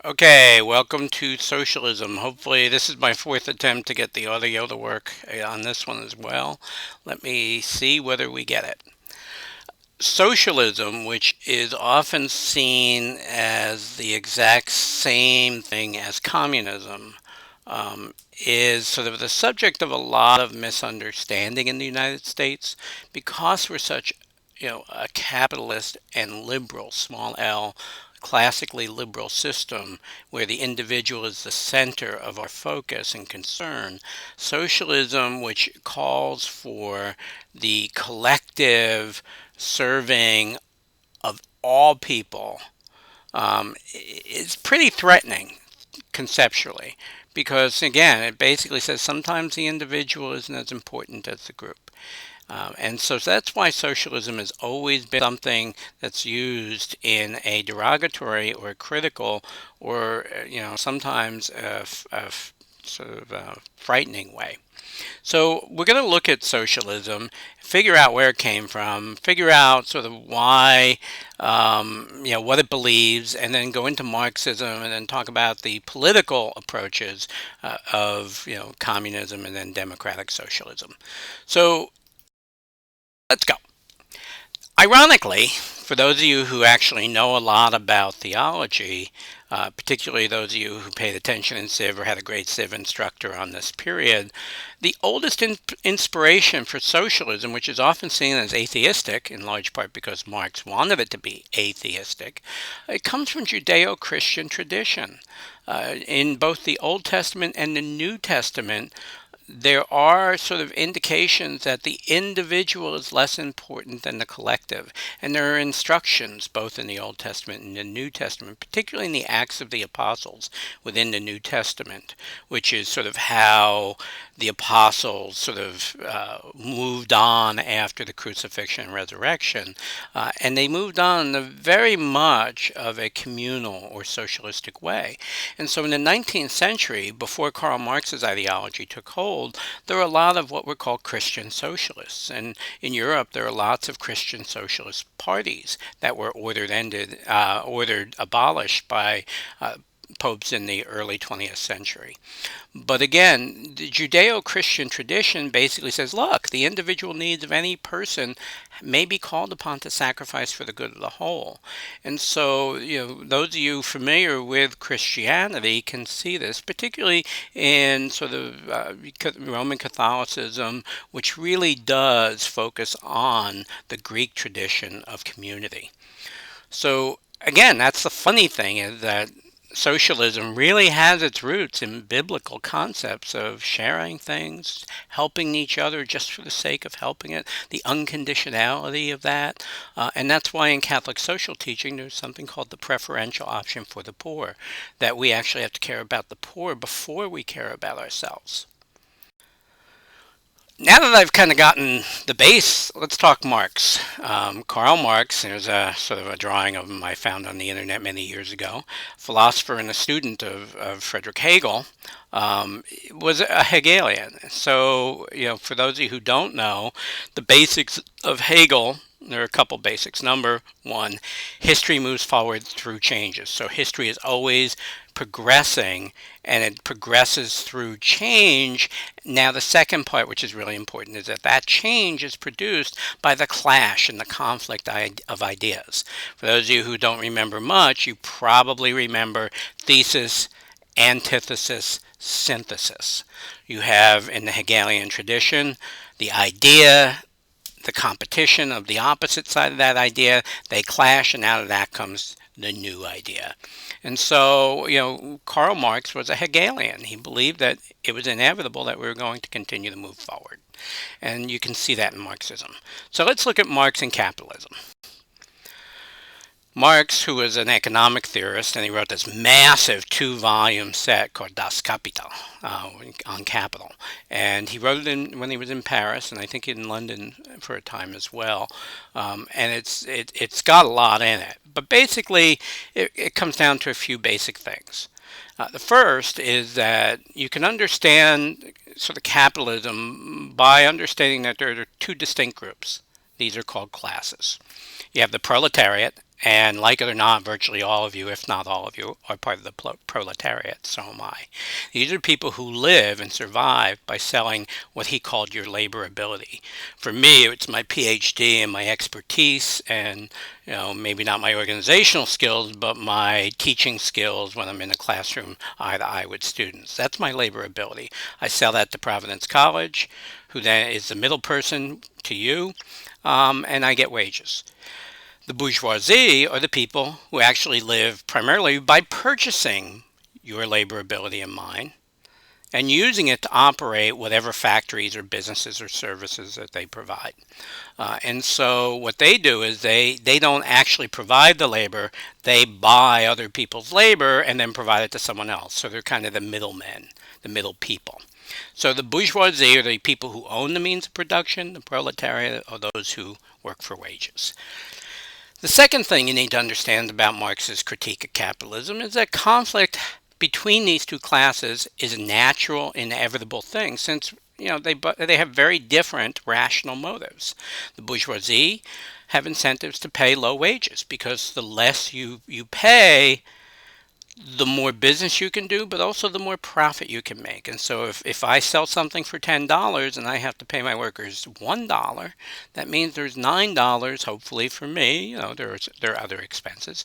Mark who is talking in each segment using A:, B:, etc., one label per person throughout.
A: Okay, welcome to Socialism. Hopefully, this is my fourth attempt to get the audio to work on this one as well. Let me see whether we get it. Socialism, which is often seen as the exact same thing as communism, is sort of the subject of a lot of misunderstanding in the United States because we're such, a capitalist and liberal, small l, classically liberal system where the individual is the center of our focus and concern. Socialism, which calls for the collective serving of all people, is pretty threatening conceptually because, again, it basically says sometimes the individual isn't as important as the group. And so that's why socialism has always been something that's used in a derogatory or critical or, sometimes sort of a frightening way. So we're going to look at socialism, figure out where it came from, figure out sort of why, what it believes, and then go into Marxism and then talk about the political approaches of, communism and then democratic socialism. So let's go. Ironically, for those of you who actually know a lot about theology, particularly those of you who paid attention in Civ or had a great Civ instructor on this period, the oldest inspiration for socialism, which is often seen as atheistic, in large part because Marx wanted it to be atheistic, it comes from Judeo-Christian tradition. In both the Old Testament and the New Testament, there are sort of indications that the individual is less important than the collective. And there are instructions both in the Old Testament and the New Testament, particularly in the Acts of the Apostles within the New Testament, which is sort of how the apostles sort of moved on after the crucifixion and resurrection. And they moved on in very much of a communal or socialistic way. And so in the 19th century, before Karl Marx's ideology took hold, there are a lot of what were called Christian socialists. And in Europe, there are lots of Christian socialist parties that were ordered abolished by popes in the early 20th century. But again, the Judeo Christian tradition basically says look, the individual needs of any person may be called upon to sacrifice for the good of the whole. And so, those of you familiar with Christianity can see this, particularly in sort of Roman Catholicism, which really does focus on the Greek tradition of community. So, again, that's the funny thing is that socialism really has its roots in biblical concepts of sharing things, helping each other just for the sake of helping it, the unconditionality of that. And that's why in Catholic social teaching there's something called the preferential option for the poor, that we actually have to care about the poor before we care about ourselves. Now that I've kind of gotten the base, let's talk Marx. Karl Marx, there's a sort of a drawing of him I found on the internet many years ago, philosopher and a student of Friedrich Hegel, was a Hegelian. So, for those of you who don't know, the basics of Hegel, there are a couple basics. Number one, history moves forward through changes. So history is always progressing and it progresses through change. Now, the second part, which is really important, is that that change is produced by the clash and the conflict of ideas. For those of you who don't remember much, you probably remember thesis, antithesis, synthesis. You have in the Hegelian tradition the idea, the competition of the opposite side of that idea, they clash, and out of that comes the new idea. And so, Karl Marx was a Hegelian. He believed that it was inevitable that we were going to continue to move forward. And you can see that in Marxism. So let's look at Marx and capitalism. Marx, who was an economic theorist, and he wrote this massive two-volume set called Das Kapital on capital. And he wrote it when he was in Paris, and I think in London for a time as well. And it's got a lot in it. But basically, it comes down to a few basic things. The first is that you can understand sort of capitalism by understanding that there are two distinct groups. These are called classes. You have the proletariat And like it or not, virtually all of you, if not all of you, are part of the proletariat. So am I. These are people who live and survive by selling what he called your labor ability. For me, it's my PhD and my expertise, and maybe not my organizational skills, but my teaching skills when I'm in a classroom eye to eye with students. That's my labor ability. I sell that to Providence College, who then is the middle person to you, and I get wages. The bourgeoisie are the people who actually live primarily by purchasing your labor ability and mine and using it to operate whatever factories or businesses or services that they provide. And so what they do is they don't actually provide the labor, they buy other people's labor and then provide it to someone else. So they're kind of the middlemen, the middle people. So the bourgeoisie are the people who own the means of production, the proletariat are those who work for wages. The second thing you need to understand about Marx's critique of capitalism is that conflict between these two classes is a natural, inevitable thing since they have very different rational motives. The bourgeoisie have incentives to pay low wages because the less you pay, the more business you can do, but also the more profit you can make. And so if I sell something for $10 and I have to pay my workers $1, that means there's $9, hopefully for me. There are other expenses.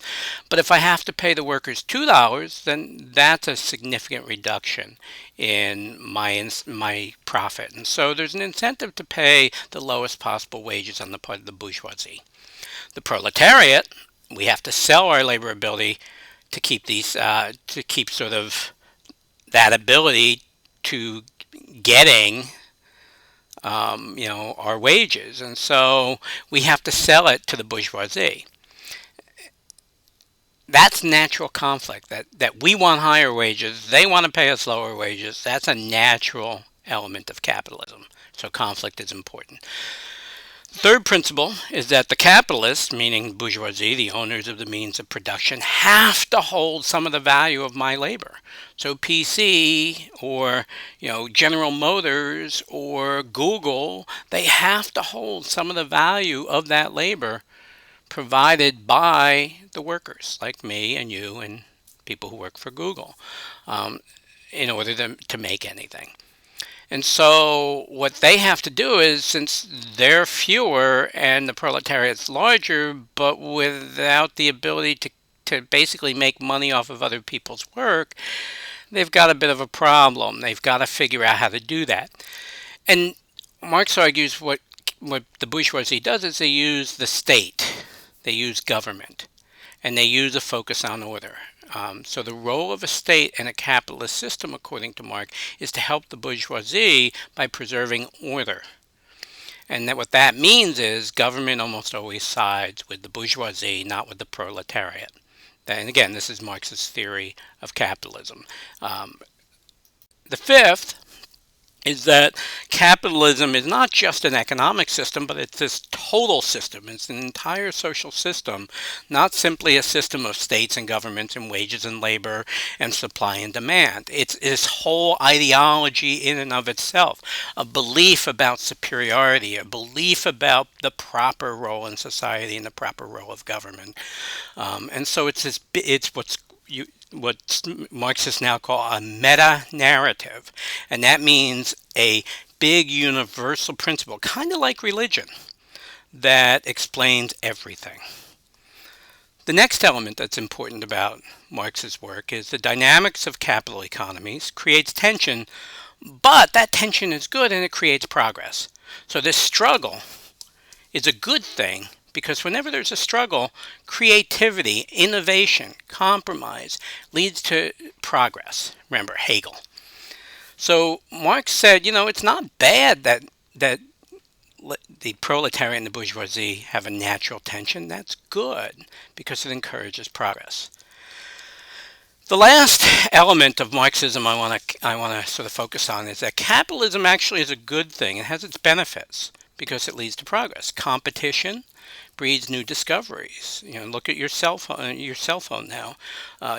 A: But if I have to pay the workers $2, then that's a significant reduction in my profit. And so there's an incentive to pay the lowest possible wages on the part of the bourgeoisie. The proletariat, we have to sell our labor ability to keep sort of that ability to getting our wages, and so we have to sell it to the bourgeoisie. That's natural conflict. That we want higher wages, they want to pay us lower wages. That's a natural element of capitalism. So conflict is important. Third principle is that the capitalists, meaning bourgeoisie, the owners of the means of production, have to hold some of the value of my labor. So PC or General Motors or Google, they have to hold some of the value of that labor provided by the workers like me and you and people who work for Google in order to make anything. And so what they have to do is, since they're fewer and the proletariat's larger, but without the ability to basically make money off of other people's work, they've got a bit of a problem. They've got to figure out how to do that. And Marx argues what the bourgeoisie does is they use the state, they use government, and they use a focus on order. So the role of a state in a capitalist system, according to Marx, is to help the bourgeoisie by preserving order. And what that means is government almost always sides with the bourgeoisie, not with the proletariat. And again, this is Marx's theory of capitalism. The fifth is that capitalism is not just an economic system, but it's this total system. It's an entire social system, not simply a system of states and governments and wages and labor and supply and demand. It's this whole ideology in and of itself, a belief about superiority, a belief about the proper role in society and the proper role of government. And so it's what Marxists now call a meta-narrative. And that means a big universal principle, kind of like religion, that explains everything. The next element that's important about Marx's work is the dynamics of capital economies creates tension, but that tension is good and it creates progress. So this struggle is a good thing, because whenever there's a struggle, creativity, innovation, compromise leads to progress. Remember Hegel. So Marx said, it's not bad that the proletariat and the bourgeoisie have a natural tension. That's good because it encourages progress. The last element of Marxism I want to sort of focus on is that capitalism actually is a good thing. It has its benefits because it leads to progress. Competition breeds new discoveries. Look at your cell phone now.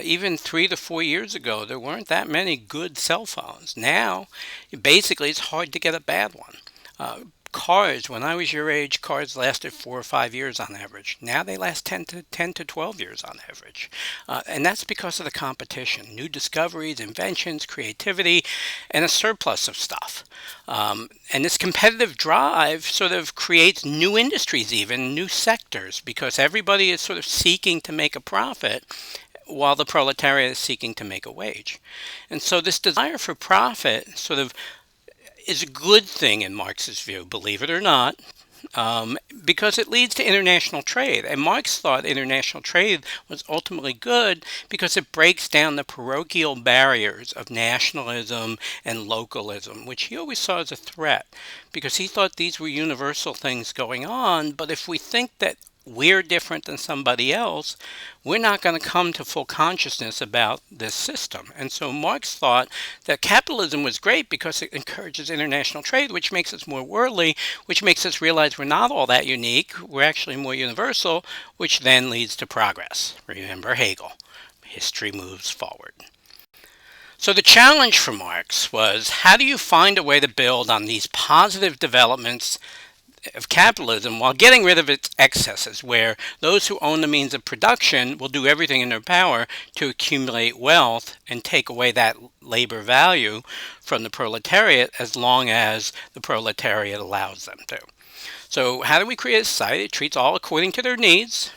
A: Even 3 to 4 years ago, there weren't that many good cell phones. Now, basically, it's hard to get a bad one. Cars, when I was your age, cars lasted 4 or 5 years on average. Now they last 10 to 12 years on average. And that's because of the competition, new discoveries, inventions, creativity, and a surplus of stuff. And this competitive drive sort of creates new industries, even new sectors, because everybody is sort of seeking to make a profit while the proletariat is seeking to make a wage. And so this desire for profit sort of is a good thing in Marx's view, believe it or not, because it leads to international trade. And Marx thought international trade was ultimately good because it breaks down the parochial barriers of nationalism and localism, which he always saw as a threat, because he thought these were universal things going on. But if we think that we're different than somebody else, we're not going to come to full consciousness about this system. And so Marx thought that capitalism was great because it encourages international trade, which makes us more worldly, which makes us realize we're not all that unique. We're actually more universal, which then leads to progress. Remember Hegel. History moves forward. So the challenge for Marx was, how do you find a way to build on these positive developments of capitalism while getting rid of its excesses, where those who own the means of production will do everything in their power to accumulate wealth and take away that labor value from the proletariat as long as the proletariat allows them to. So how do we create a society that treats all according to their needs,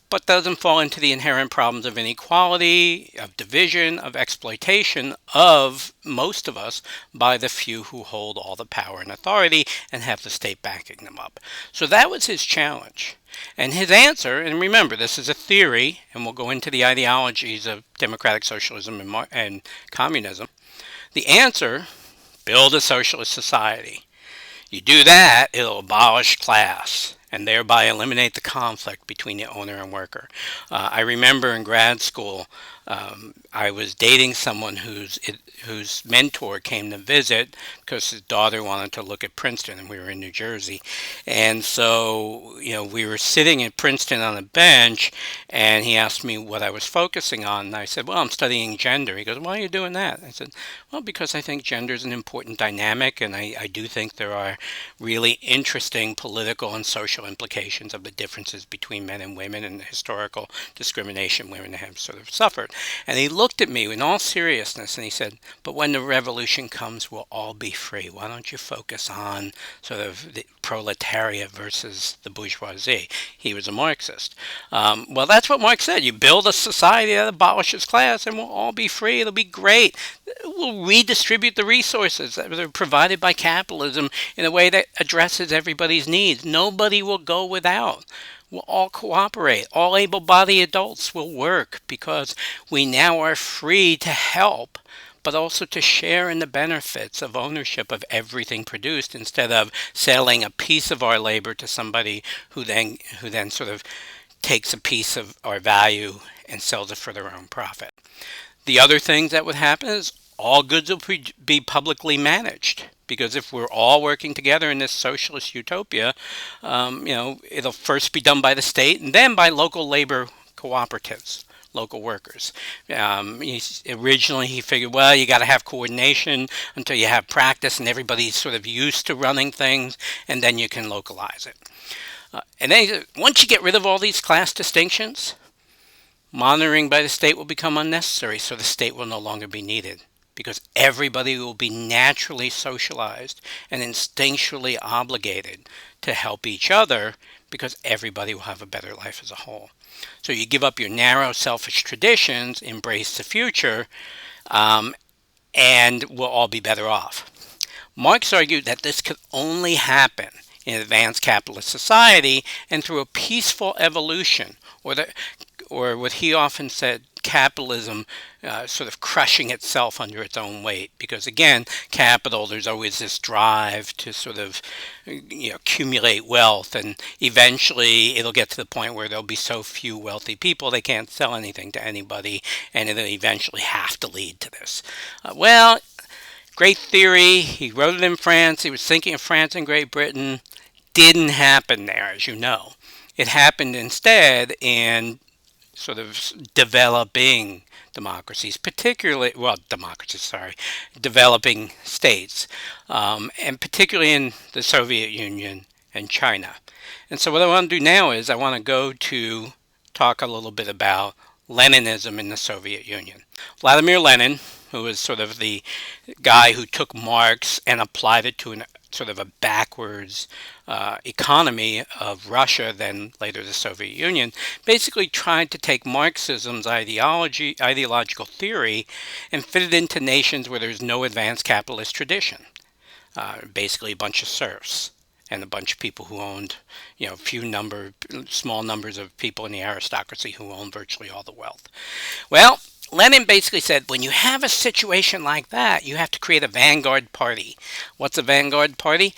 A: but doesn't fall into the inherent problems of inequality, of division, of exploitation of most of us by the few who hold all the power and authority and have the state backing them up? So that was his challenge. And his answer, and remember, this is a theory, and we'll go into the ideologies of democratic socialism and communism. The answer, build a socialist society. You do that, it'll abolish class and thereby eliminate the conflict between the owner and worker. I remember in grad school, I was dating someone whose mentor came to visit because his daughter wanted to look at Princeton, and we were in New Jersey. And so, we were sitting at Princeton on a bench, and he asked me what I was focusing on. And I said, well, I'm studying gender. He goes, why are you doing that? I said, well, because I think gender is an important dynamic, and I do think there are really interesting political and social implications of the differences between men and women and the historical discrimination women have sort of suffered. And he looked at me in all seriousness and he said, but when the revolution comes, we'll all be free. Why don't you focus on sort of the proletariat versus the bourgeoisie? He was a Marxist. Well, that's what Marx said. You build a society that abolishes class and we'll all be free. It'll be great. We'll redistribute the resources that are provided by capitalism in a way that addresses everybody's needs. Nobody will go without. We'll all cooperate. All able-bodied adults will work because we now are free to help, but also to share in the benefits of ownership of everything produced instead of selling a piece of our labor to somebody who then sort of takes a piece of our value and sells it for their own profit. The other things that would happen is all goods will be publicly managed. Because if we're all working together in this socialist utopia, it'll first be done by the state and then by local labor cooperatives, local workers. Originally, he figured, well, you got to have coordination until you have practice and everybody's sort of used to running things, and then you can localize it. And then he said, once you get rid of all these class distinctions, monitoring by the state will become unnecessary, so the state will no longer be needed, because everybody will be naturally socialized and instinctually obligated to help each other because everybody will have a better life as a whole. So you give up your narrow, selfish traditions, embrace the future, and we'll all be better off. Marx argued that this could only happen in an advanced capitalist society and through a peaceful evolution, or what he often said, capitalism sort of crushing itself under its own weight. Because again, capital, there's always this drive to sort of accumulate wealth, and eventually it'll get to the point where there'll be so few wealthy people they can't sell anything to anybody, and it'll eventually have to lead to this. Great theory. He wrote it in France. He was thinking of France and Great Britain. Didn't happen there, as you know. It happened instead in sort of developing democracies, particularly, well, democracies, sorry, developing states, and particularly in the Soviet Union and China. And so what I want to do now is I want to go to talk a little bit about Leninism in the Soviet Union. Vladimir Lenin, who was sort of the guy who took Marx and applied it to an sort of a backwards economy of Russia, then later the Soviet Union, basically tried to take Marxism's ideological theory and fit it into nations where there's no advanced capitalist tradition. Basically a bunch of serfs and a bunch of people who owned, small numbers of people in the aristocracy who owned virtually all the wealth. Well, Lenin basically said when you have a situation like that, you have to create a vanguard party. What's a vanguard party?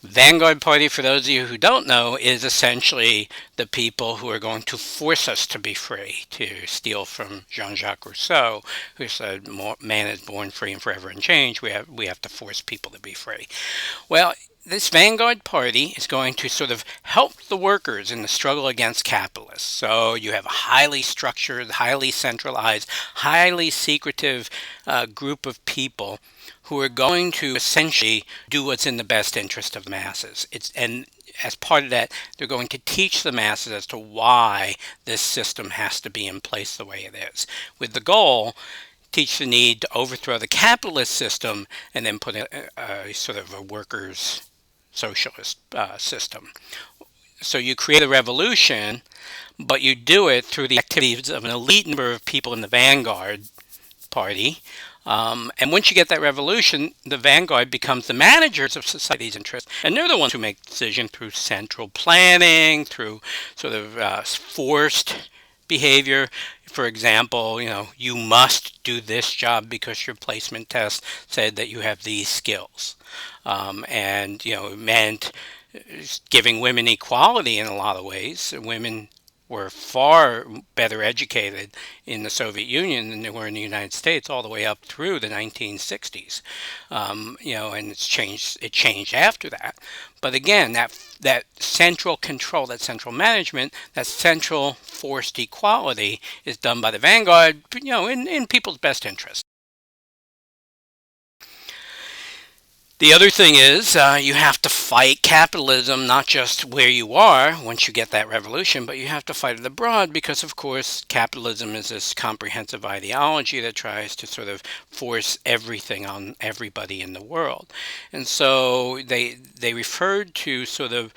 A: Vanguard Party, for those of you who don't know, is essentially the people who are going to force us to be free, to steal from Jean-Jacques Rousseau, who said, man is born free and forever unchanged. We have to force people to be free. Well, this vanguard party is going to sort of help the workers in the struggle against capitalists. So you have a highly structured, highly centralized, highly secretive group of people who are going to essentially do what's in the best interest of the masses. And as part of that, they're going to teach the masses as to why this system has to be in place the way it is, with the goal teach the need to overthrow the capitalist system and then put a sort of a workers' socialist system. So you create a revolution, but you do it through the activities of an elite number of people in the vanguard party. And once you get that revolution, the vanguard becomes the managers of society's interests, and they're the ones who make decisions through central planning, through sort of forced behavior. For example, you must do this job because your placement test said that you have these skills. It meant giving women equality in a lot of ways. Women were far better educated in the Soviet Union than they were in the United States all the way up through the 1960s. And it's changed. It changed after that. But again, that central control, that central management, that central forced equality is done by the vanguard, in people's best interest. The other thing is you have to fight capitalism, not just where you are once you get that revolution, but you have to fight it abroad because, of course, capitalism is this comprehensive ideology that tries to sort of force everything on everybody in the world. And so they referred to sort of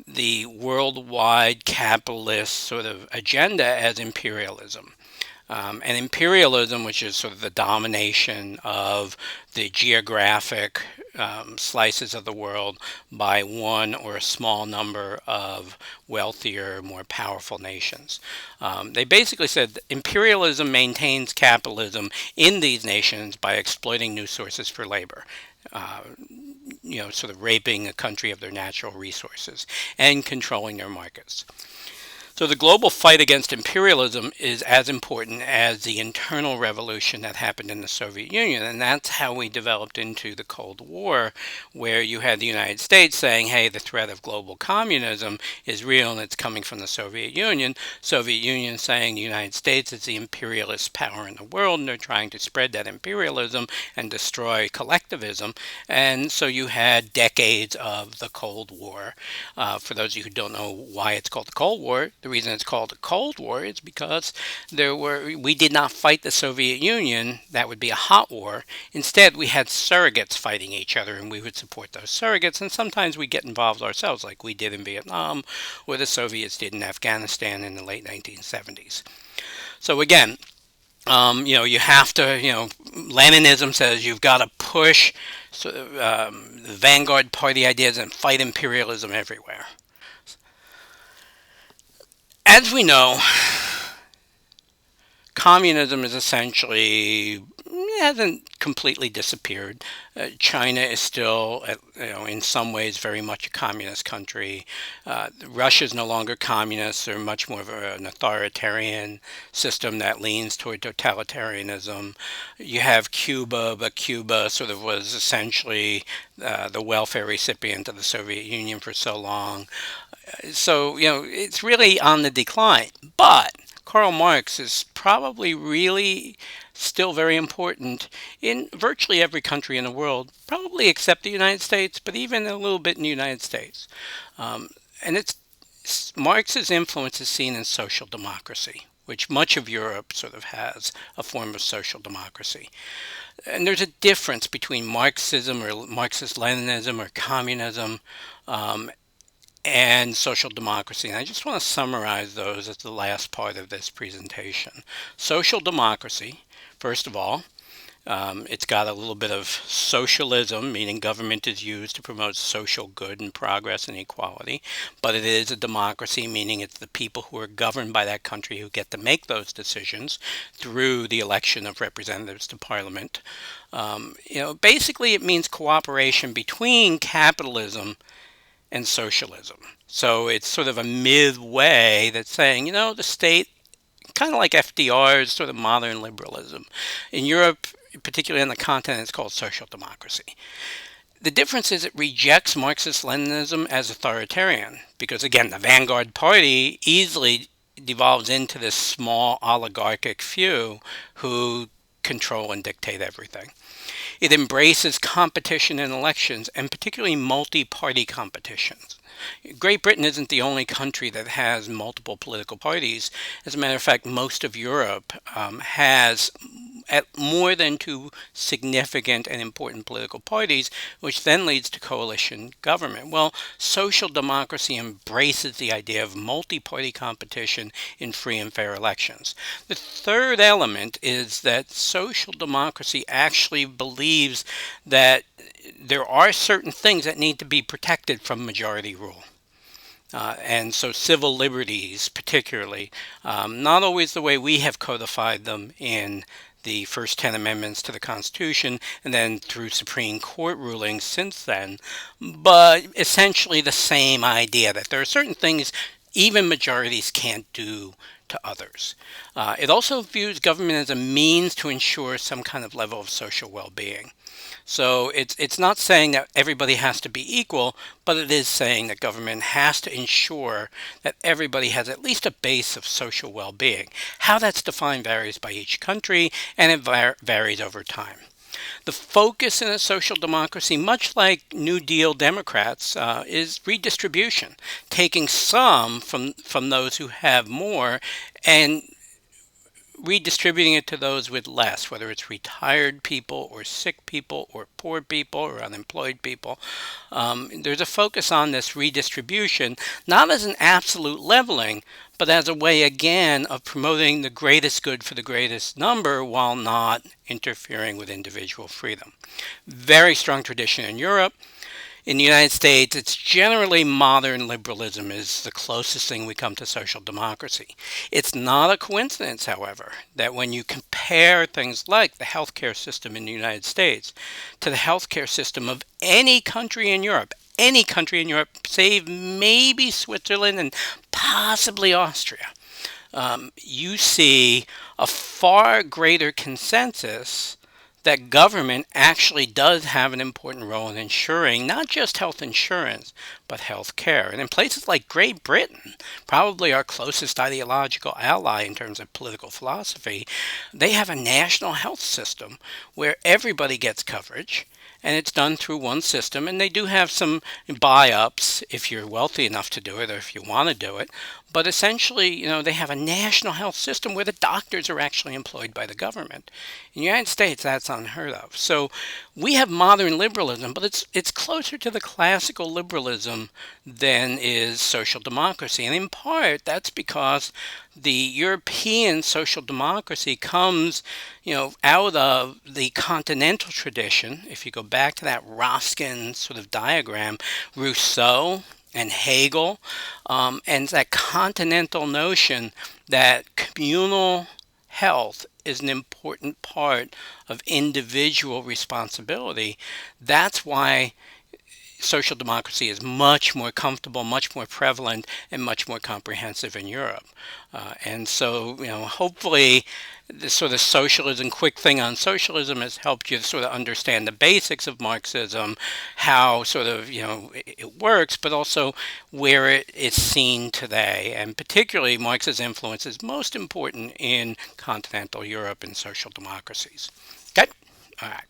A: the worldwide capitalist sort of agenda as imperialism. And imperialism, which is sort of the domination of the geographic slices of the world by one or a small number of wealthier, more powerful nations. They basically said that imperialism maintains capitalism in these nations by exploiting new sources for labor. Sort of raping a country of their natural resources and controlling their markets. So the global fight against imperialism is as important as the internal revolution that happened in the Soviet Union. And that's how we developed into the Cold War, where you had the United States saying, hey, the threat of global communism is real and it's coming from the Soviet Union. Soviet Union saying the United States is the imperialist power in the world, and they're trying to spread that imperialism and destroy collectivism. And so you had decades of the Cold War. For those of you who don't know why it's called the Cold War, the reason it's called the Cold War is because we did not fight the Soviet Union. That would be a hot war. Instead, we had surrogates fighting each other, and we would support those surrogates. And sometimes we get involved ourselves, like we did in Vietnam, or the Soviets did in Afghanistan in the late 1970s. So again, you have to, Leninism says you've got to push the vanguard party ideas and fight imperialism everywhere. As we know, communism is essentially hasn't completely disappeared. China is still, in some ways, very much a communist country. Russia is no longer communist. They're much more of an authoritarian system that leans toward totalitarianism. You have Cuba, but Cuba sort of was essentially the welfare recipient of the Soviet Union for so long. So, it's really on the decline. But Karl Marx is probably really still very important in virtually every country in the world, probably except the United States, but even a little bit in the United States. Um, and Marx's influence is seen in social democracy, which much of Europe sort of has a form of social democracy. And there's a difference between Marxism or Marxist-Leninism or communism um, and social democracy. And I just want to summarize those as the last part of this presentation. Social democracy, first of all, it's got a little bit of socialism, meaning government is used to promote social good and progress and equality. But it is a democracy, meaning it's the people who are governed by that country who get to make those decisions through the election of representatives to parliament. Basically, it means cooperation between capitalism and socialism. So it's sort of a midway that's saying, the state, kind of like FDR's sort of modern liberalism. In Europe, particularly on the continent, it's called social democracy. The difference is it rejects Marxist-Leninism as authoritarian because, again, the vanguard party easily devolves into this small oligarchic few who control and dictate everything. It embraces competition in elections, and particularly multi-party competitions. Great Britain isn't the only country that has multiple political parties. As a matter of fact, most of Europe has at more than two significant and important political parties, which then leads to coalition government. Well, social democracy embraces the idea of multi-party competition in free and fair elections. The third element is that social democracy actually believes that there are certain things that need to be protected from majority rule. And so civil liberties, particularly, not always the way we have codified them in the first 10 amendments to the Constitution and then through Supreme Court rulings since then, but essentially the same idea that there are certain things even majorities can't do to others. It also views government as a means to ensure some kind of level of social well-being. So it's not saying that everybody has to be equal, but it is saying that government has to ensure that everybody has at least a base of social well-being. How that's defined varies by each country, and it varies over time. The focus in a social democracy, much like New Deal Democrats, is redistribution, taking some from those who have more and redistributing it to those with less, whether it's retired people or sick people or poor people or unemployed people. There's a focus on this redistribution, not as an absolute leveling, but as a way, again, of promoting the greatest good for the greatest number while not interfering with individual freedom. Very strong tradition in Europe. In the United States, it's generally modern liberalism is the closest thing we come to social democracy. It's not a coincidence, however, that when you compare things like the healthcare system in the United States to the healthcare system of any country in Europe, save maybe Switzerland and possibly Austria, you see a far greater consensus that government actually does have an important role in ensuring not just health insurance, but health care. And in places like Great Britain, probably our closest ideological ally in terms of political philosophy, they have a national health system where everybody gets coverage, and it's done through one system. And they do have some buy-ups if you're wealthy enough to do it or if you want to do it. But essentially, they have a national health system where the doctors are actually employed by the government. In the United States, that's unheard of. So we have modern liberalism, but it's closer to the classical liberalism than is social democracy. And in part, that's because the European social democracy comes, out of the continental tradition. If you go back to that Ruskin sort of diagram, Rousseau and Hegel, and that continental notion that communal health is an important part of individual responsibility. That's why social democracy is much more comfortable, much more prevalent, and much more comprehensive in Europe. And so, hopefully, this sort of socialism, quick thing on socialism, has helped you sort of understand the basics of Marxism, how sort of, it works, but also where it's seen today. And particularly, Marx's influence is most important in continental Europe and social democracies. Okay? All right.